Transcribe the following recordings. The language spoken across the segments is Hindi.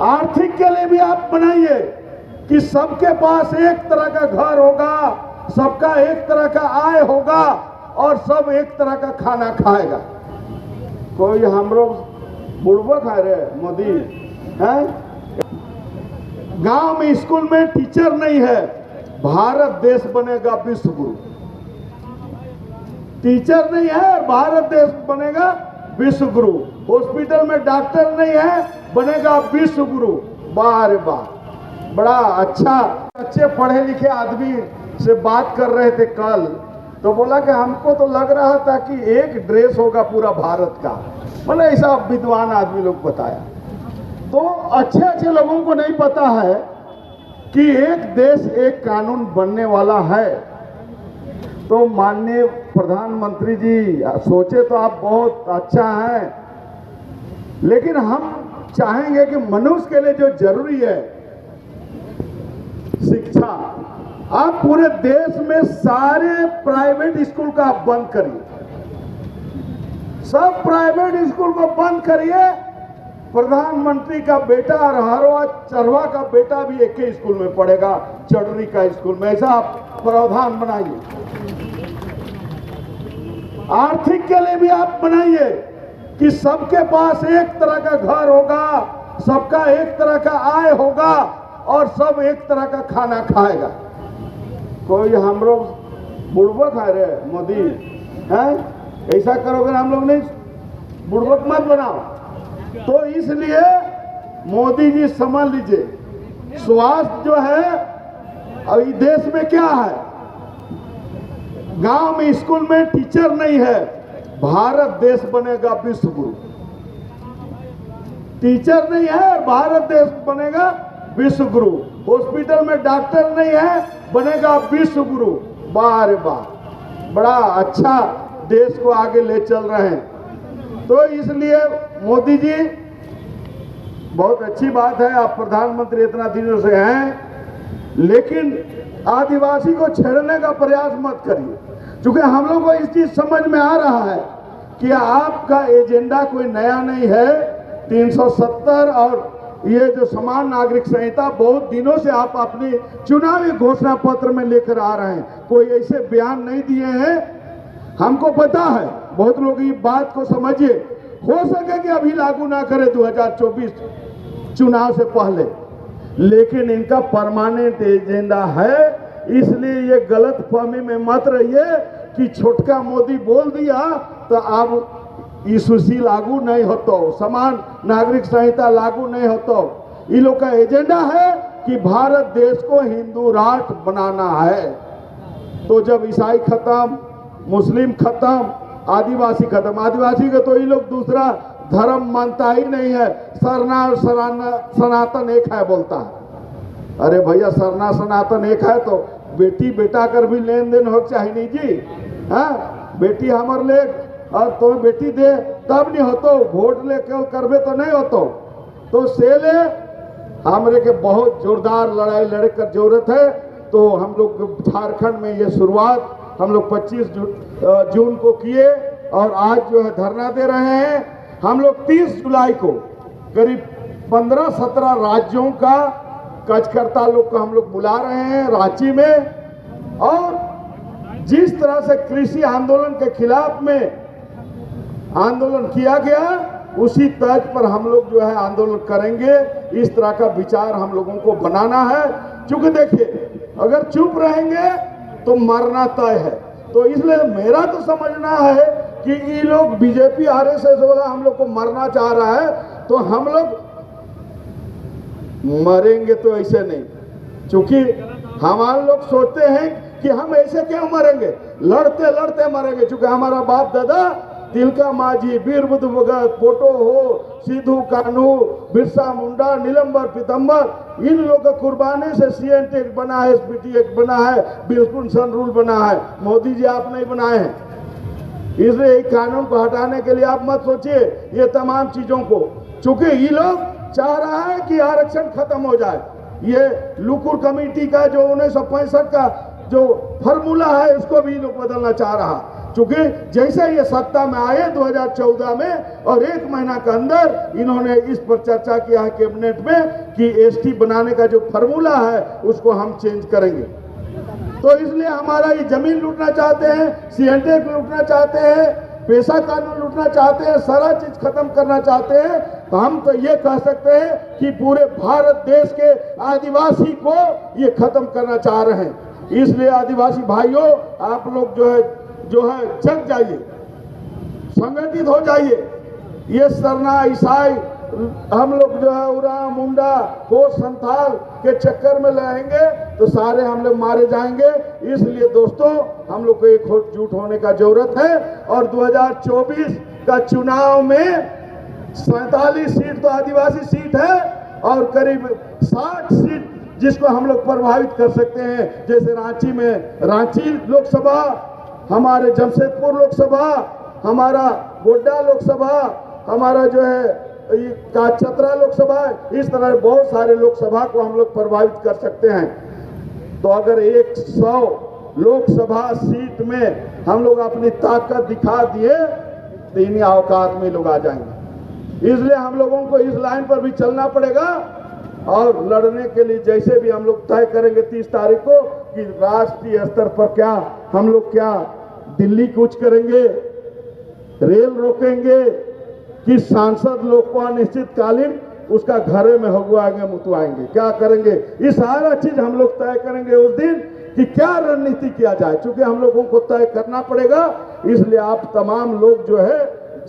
आर्थिक के लिए भी आप बनाइए कि सबके पास एक तरह का घर होगा, सबका एक तरह का आय होगा और सब एक तरह का खाना खाएगा। कोई हम लोग बुड़बक है रे मोदी है। गांव में स्कूल में टीचर नहीं है, भारत देश बनेगा विश्व गुरु। टीचर नहीं है, भारत देश बनेगा विश्व गुरु। हॉस्पिटल में डॉक्टर नहीं है, बनेगा विश्व गुरु। वाह रे वाह, बड़ा अच्छा। अच्छे पढ़े लिखे आदमी से बात कर रहे थे कल, तो बोला कि हमको तो लग रहा था कि एक ड्रेस होगा पूरा भारत का, मतलब ऐसा विद्वान आदमी लोग बताया। तो अच्छे अच्छे लोगों को नहीं पता है कि एक देश एक कानून बनने वाला है। तो माननीय प्रधानमंत्री जी सोचे तो आप बहुत अच्छा हैं, लेकिन हम चाहेंगे कि मनुष्य के लिए जो जरूरी है शिक्षा, आप पूरे देश में सारे प्राइवेट स्कूल का आप बंद करिए, सब प्राइवेट स्कूल को बंद करिए। प्रधानमंत्री का बेटा और हरवा चरवा का बेटा भी एक ही स्कूल में पढ़ेगा, चढ़री का स्कूल में। ऐसा आप प्रावधान बनाइए। आर्थिक के लिए भी आप बनाइए कि सबके पास एक तरह का घर होगा, सबका एक तरह का आय होगा और सब एक तरह का खाना खाएगा। कोई हम लोग बुड़बक है रे मोदी है, ऐसा करोगे हम लोग नहीं, बुड़बक मत बनाओ। तो इसलिए मोदी जी समझ लीजिए, स्वास्थ्य जो है अभी देश में क्या है, गांव में स्कूल में टीचर नहीं है, भारत देश बनेगा विश्व गुरु। टीचर नहीं है, भारत देश बनेगा विश्व गुरु। हॉस्पिटल में डॉक्टर नहीं है, बनेगा विश्व गुरु। वाह रे वाह, बड़ा अच्छा देश को आगे ले चल रहे हैं। तो इसलिए मोदी जी, बहुत अच्छी बात है आप प्रधानमंत्री इतना दिनों से हैं, लेकिन आदिवासी को छेड़ने का प्रयास मत करिए, क्योंकि हम लोग को इस चीज समझ में आ रहा है कि आपका एजेंडा कोई नया नहीं है। 370 और ये जो समान नागरिक संहिता बहुत दिनों से आप अपनी चुनावी घोषणा पत्र में लेकर आ रहे हैं, कोई ऐसे बयान नहीं दिए हैं। हमको पता है, बहुत लोग ये बात को समझिए, हो सके कि अभी लागू ना करे 2024 चुनाव से पहले, लेकिन इनका परमानेंट एजेंडा है। इसलिए ये गलत फहमी में मत रहिए कि छोटका मोदी बोल दिया तो अब ईसुसी लागू नहीं होता, समान नागरिक संहिता लागू नहीं होता। ये लोग का एजेंडा है कि भारत देश को हिंदू राष्ट्र बनाना है। तो जब ईसाई खत्म, मुस्लिम खत्म, आदिवासी खत्म, आदिवासी का तो ये लोग दूसरा धर्म मानता ही नहीं है, सरना और सनातन एक है बोलता है। अरे भैया, सरना सनातन एक है तो बेटी बेटा कर भी लेन देन हो चाहिए नहीं जी। हाँ, बेटी हमारे ले और तो बेटी दे तब नहीं होतो, वोट ले केवल करबे तो नहीं होतो। तो से ले हमरे के बहुत जोरदार लड़ाई लड़े कर जरूरत है। तो हम लोग झारखंड में ये शुरुआत हम लोग 25 जून को किए और आज जो है धरना दे रहे हैं। हम लोग 30 जुलाई को करीब 15-17 राज्यों का कार्यकर्ता लोग को हम लोग बुला रहे हैं रांची में, और जिस तरह से कृषि आंदोलन के खिलाफ में आंदोलन किया गया, उसी तर्ज पर हम लोग जो है आंदोलन करेंगे। इस तरह का विचार हम लोगों को बनाना है, क्योंकि देखिए अगर चुप रहेंगे तो मरना तय है। तो इसलिए मेरा तो समझना है कि ये लोग बीजेपी आरएसएस वाला हम लोग को मरना चाह रहा है, तो हम लोग मरेंगे तो ऐसे नहीं, क्योंकि हमारे लोग सोचते हैं कि हम ऐसे क्यों मरेंगे, लड़ते लड़ते मरेंगे। क्योंकि हमारा बाप दादा तिलका मांझी, वीर बुद्ध भगत, पोटो हो, सिद्धू कान्हू, बिरसा मुंडा, नीलंबर पीतम्बर, इन लोगों के कुर्बानी से सीएनटी एक्ट बना है, एसपीटी एक्ट बना है, बिल्कुल सन रूल बना है। मोदी जी आप नहीं बनाए हैं। इसलिए इस कानून को हटाने के लिए आप मत सोचिए ये तमाम चीजों को, क्योंकि ये लोग चाह रहा है कि आरक्षण खत्म हो जाए। ये लुकुर कमेटी का जो 1965 का जो फॉर्मूला है उसको भी लोग बदलना चाह रहा। चूंकि जैसे ये सत्ता में आए 2014 में और 1 महीना के अंदर इन्होंने इस पर चर्चा किया है कैबिनेट में कि एसटी बनाने का जो फॉर्मूला है उसको हम चेंज करेंगे। तो इसलिए हमारा ये जमीन लूटना चाहते हैं, सीएनटेक लूटना चाहते हैं, पेशा कानून लूटना चाहते हैं, सारा चीज खत्म करना चाहते हैं। तो हम तो ये कह सकते हैं कि पूरे भारत देश के आदिवासी को ये खत्म करना चाह रहे हैं। इसलिए आदिवासी भाइयों, आप लोग जो है जग जाइए, संगठित हो जाइए। ये सरना ईसाई हम लोग जो है उरा मुंडा को संथाल के चक्कर में रहेंगे तो सारे हम लोग मारे जाएंगे। इसलिए दोस्तों, हम लोग को एकजुट होने का जरूरत है। और 2024 का चुनाव में 47 सीट तो आदिवासी सीट है और करीब 60 सीट जिसको हम लोग प्रभावित कर सकते हैं। जैसे रांची में रांची लोकसभा, हमारे जमशेदपुर लोकसभा, हमारा गोड्डा लोकसभा, हमारा जो है का चतरा लोकसभा, इस तरह बहुत सारे लोकसभा को हम लोग प्रभावित कर सकते हैं। तो अगर 100 लोकसभा सीट में हम लोग अपनी ताकत दिखा दिए तो इन्हीं औकात में लोग आ जाएंगे। इसलिए हम लोगों को इस लाइन पर भी चलना पड़ेगा और लड़ने के लिए जैसे भी हम लोग तय करेंगे 30 तारीख को कि राष्ट्रीय स्तर पर क्या हम लोग क्या दिल्ली कूच करेंगे, रेल रोकेंगे कि सांसद लोग को अनिश्चितकालीन उसका घरे में हगुआएंगे मुतवाएंगे, क्या करेंगे, ये सारा चीज हम लोग तय करेंगे उस दिन कि क्या रणनीति किया जाए। क्योंकि हम लोगों को तय करना पड़ेगा। इसलिए आप तमाम लोग जो है,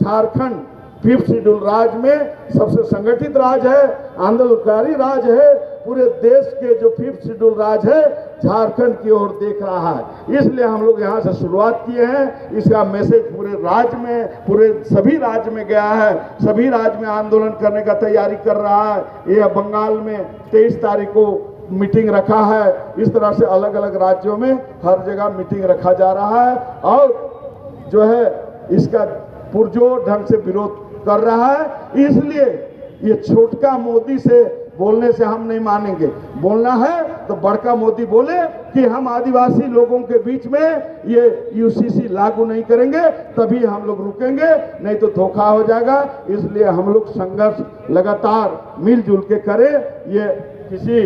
झारखंड 5th शेड्यूल राज्य में सबसे संगठित राज्य है, आंदोलनकारी राज्य है। पूरे देश के जो 5th शेड्यूल राज्य है झारखंड की ओर देख रहा है। इसलिए हम लोग यहाँ से शुरुआत किए हैं। इसका मैसेज पूरे राज्य में, पूरे सभी राज्य में गया है। सभी राज्य में आंदोलन करने का तैयारी कर रहा है। यह बंगाल में 23 तारीख को मीटिंग रखा है। इस तरह से अलग अलग राज्यों में हर जगह मीटिंग रखा जा रहा है और जो है इसका पुरजोर ढंग से विरोध कर रहा है। इसलिए ये छोटका मोदी से बोलने से हम नहीं मानेंगे। बोलना है तो बड़का मोदी बोले कि हम आदिवासी लोगों के बीच में ये यूसीसी लागू नहीं करेंगे, तभी हम लोग रुकेंगे, नहीं तो धोखा हो जाएगा। इसलिए हम लोग संघर्ष लगातार मिलजुल के करें। ये किसी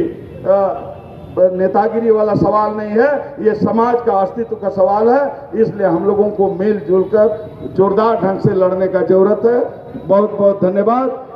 नेतागिरी वाला सवाल नहीं है, ये समाज का अस्तित्व का सवाल है। इसलिए हम लोगों को मिलजुल कर जोरदार ढंग से लड़ने का जरूरत है। बहुत बहुत धन्यवाद।